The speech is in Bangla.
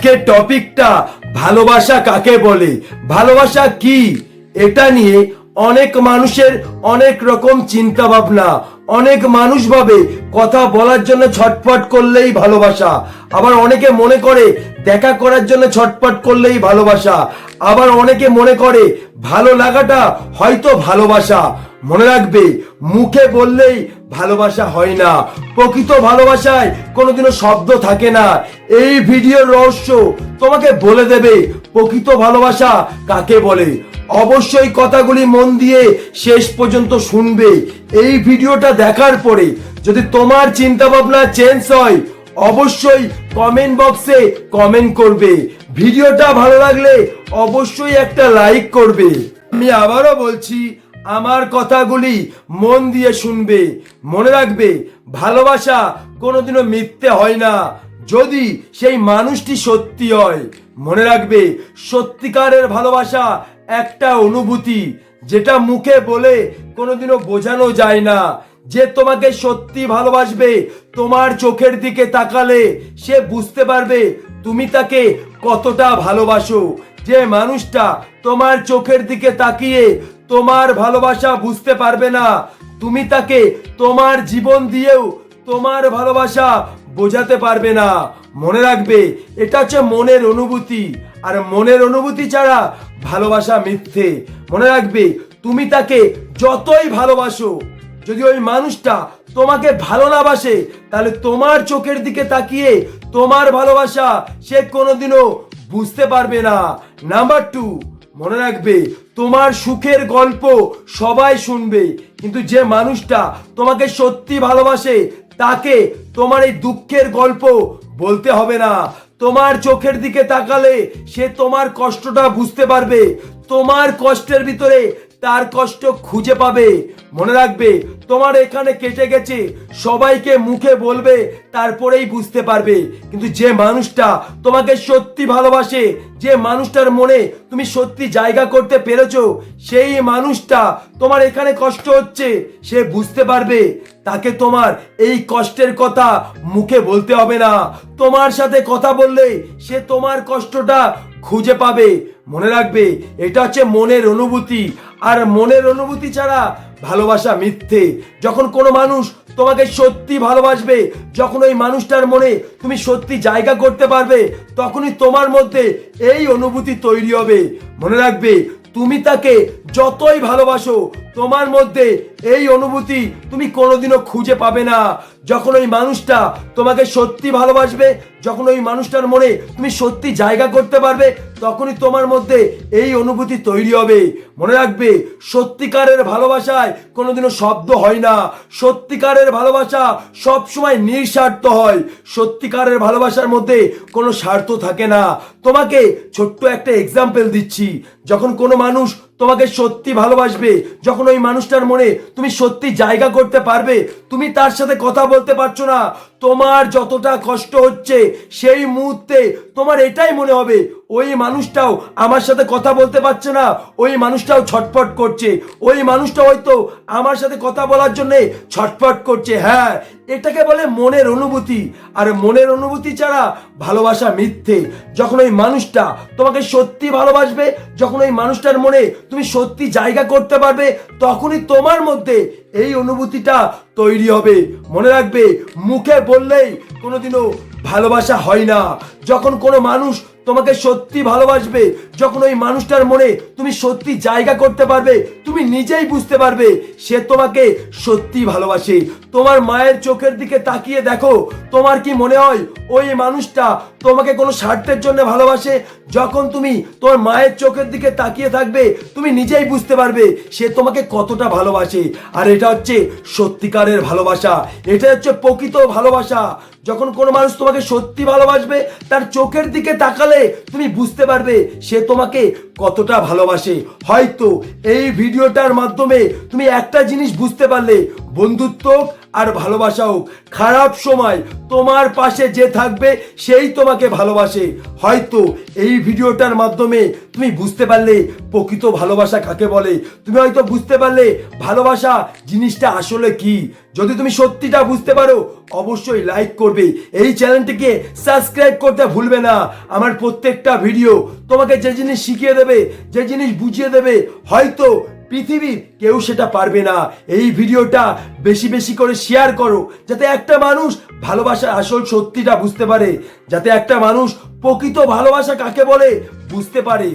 আজকের টপিকটা ভালোবাসা কাকে বলে, ভালোবাসা কি, এটা নিয়ে অনেক মানুষের অনেক রকম চিন্তা ভাবনা। অনেক মানুষ ভাবে কথা বলার জন্য ছটফট করলেই ভালোবাসা, আবার অনেকে মনে করে দেখা করার জন্য ছটফট করলেই ভালোবাসা, আবার অনেকে মনে করে ভালো লাগাটা হয়তো ভালোবাসা। মনে রাখবে, মুখে বললেই ভালোবাসা হয় না, প্রকৃত ভালোবাসায় কোনোদিনও শব্দ থাকে না। এই ভিডিওর রহস্য তোমাকে বলে দেবে প্রকৃত ভালোবাসা কাকে বলে। অবশ্যই কথাগুলি মন দিয়ে শেষ পর্যন্ত শুনবে। এই ভিডিওটা দেখার পরে যদি তোমার চিন্তা ভাবনা চেঞ্জ হয়, অবশ্যই কমেন্ট বক্সে কমেন্ট করবে। ভিডিওটা ভালো লাগলে অবশ্যই একটা লাইক করবে। আমি আবারও বলছি, আমার কথাগুলি মন দিয়ে শুনবে। মনে রাখবে, ভালোবাসা কোনোদিনও মিথ্যে হয় না, যদি সেই মানুষটি সত্যি হয়। মনে রাখবে, সত্যিকারের ভালোবাসা একটা অনুভূতি, যেটা মুখে বলে কোনোদিনও বোঝানো যায় না। যে তোমাকে সত্যি ভালোবাসবে, তোমার চোখের দিকে তাকালে সে বুঝতে পারবে তুমি তাকে কতটা ভালোবাসো। যে মানুষটা তোমার চোখের দিকে তাকিয়ে তোমার ভালোবাসা বুঝতে পারবে না, তুমি তাকে তোমার জীবন দিয়েও তোমার ভালোবাসা বোঝাতে পারবে না। মনে রাখবে, এটা হচ্ছে মনের অনুভূতি, আর মনের অনুভূতি ছাড়া ভালোবাসা মিথ্যে। মনে রাখবে, তুমি তাকে যতই ভালোবাসো, যদি ওই মানুষটা তোমাকে ভালো না বাসে, তাহলে তোমার চোখের দিকে তাকিয়ে তোমার ভালোবাসা সে কোনোদিনও বুঝতে পারবে না। নাম্বার 2, মনে রাখবে, তোমার সুখের গল্প সবাই শুনবে, কিন্তু যে মানুষটা তোমাকে সত্যি ভালোবাসে তাকে তোমার এই দুঃখের গল্প বলতে হবে না। তোমার চোখের দিকে তাকালে সে তোমার কষ্টটা বুঝতে পারবে, তোমার কষ্টের ভিতরে তার কষ্ট খুঁজে পাবে। মনে রাখবে, তোমার এখানে কেটে গেছে সবাইকে মুখে বলবে, তারপরেই বুঝতে পারবে। কিন্তু যে মানুষটা তোমাকে সত্যি ভালোবাসে, যে মানুষটার মনে তুমি সত্যি জায়গা করতে পেরেছো, সেই মানুষটা তোমার এখানে কষ্ট হচ্ছে সে বুঝতে পারবে। তাকে তোমার এই কষ্টের কথা মুখে বলতে হবে না, তোমার সাথে কথা বললে সে তোমার কষ্টটা খুঁজে পাবে। মনে রাখবে, এটা হচ্ছে মনের অনুভূতি, আর মনের অনুভূতি ছাড়া ভালোবাসা মিথ্যে। যখন কোনো মানুষ তোমাকে সত্যি ভালোবাসবে, যখন ওই মানুষটার মনে তুমি সত্যি জায়গা করতে পারবে, তখনই তোমার মধ্যে এই অনুভূতি তৈরি হবে। মনে রাখবে, তুমি তাকে যতই ভালোবাসো, তোমার মধ্যে এই অনুভূতি তুমি কোনোদিনও খুঁজে পাবে না। যখন ওই মানুষটা তোমাকে সত্যি ভালোবাসবে, যখন ওই মানুষটার মনে তুমি সত্যি জায়গা করতে পারবে, তখনই তোমার মধ্যে এই অনুভূতি তৈরি হবে। মনে রাখবে, সত্যিকারের ভালোবাসায় কোনোদিনও শব্দ হয় না, সত্যিকারের ভালোবাসা সবসময় নিঃস্বার্থ হয়। সত্যিকারের ভালোবাসার মধ্যে কোনো স্বার্থ থাকে না। তোমাকে ছোট্ট একটা এক্সাম্পল দিচ্ছি, যখন কোনো মানুষ তোমাকে সত্যি ভালোবাসবে, যখন ওই মানুষটার মনে তুমি সত্যি জায়গা করতে পারবে, তুমি তার সাথে কথা বলতে পারছো না, তোমার যতটা কষ্ট হচ্ছে, সেই মুহূর্তে তোমার এটাই মনে হবে ওই মানুষটাও আমার সাথে কথা বলতে পারছে না, ওই মানুষটাও ছটফট করছে, ওই মানুষটা হয়তো আমার সাথে কথা বলার জন্য ছটফট করছে। হ্যাঁ, এটাকে বলে মনের অনুভূতি, আর মনের অনুভূতি ছাড়া ভালোবাসা মিথ্যে। যখন ওই মানুষটা তোমাকে সত্যি ভালোবাসবে, যখন ওই মানুষটার মনে তুমি সত্যি জায়গা করতে পারবে, তখনই তোমার মধ্যে এই অনুভূতিটা তৈরি হবে। মনে রাখবে, মুখে বললেই কোনোদিনও ভালোবাসা হয় না। যখন কোনো মানুষ তোমাকে সত্যি ভালোবাসবে, যখন ওই মানুষটার মনে তুমি সত্যি জায়গা করতে পারবে, তুমি নিজেই বুঝতে পারবে সে তোমাকে সত্যি ভালোবাসে। তোমার মায়ের চোখের দিকে তাকিয়ে দেখো, তোমার কি মনে হয় ওই মানুষটা তোমাকে কোনো স্বার্থের জন্য ভালোবাসে? যখন তুমি তোমার মায়ের চোখের দিকে তাকিয়ে থাকবে, তুমি নিজেই বুঝতে পারবে সে তোমাকে কতটা ভালোবাসে। আর এটা হচ্ছে সত্যিকারের ভালোবাসা, এটা হচ্ছে প্রকৃত ভালোবাসা। যখন কোনো মানুষ তোমাকে সত্যি ভালোবাসবে, তার চোখের দিকে তাকালে তুমি বুঝতে পারবে সে তোমাকে কতটা ভালোবাসে। হয়তো এই ভিডিওটার মাধ্যমে তুমি একটা জিনিস বুঝতে পারলে, বন্ধুত্ব আর ভালোবাসা হোক, খারাপ সময় তোমার পাশে যে থাকবে সেই তোমাকে ভালোবাসে। হয়তো এই ভিডিওটার মাধ্যমে তুমি বুঝতে পারলে প্রকৃত ভালোবাসা কাকে বলে। তুমি হয়তো বুঝতে পারলে ভালোবাসা জিনিসটা আসলে কি। যদি তুমি সত্যিটা বুঝতে পারো অবশ্যই লাইক করবে, এই চ্যানেলটিকে সাবস্ক্রাইব করতে ভুলবে না। আমার প্রত্যেকটা ভিডিও তোমাকে যে জিনিস শিখিয়ে দেবে, যে জিনিস বুঝিয়ে দেবে, হয়তো পৃথিবীর কেউ সেটা পারবে না। এই ভিডিওটা বেশি বেশি করে শেয়ার করো, যাতে একটা মানুষ ভালোবাসার আসল সত্যিটা বুঝতে পারে, যাতে একটা মানুষ প্রকৃত ভালোবাসা কাকে বলে বুঝতে পারে।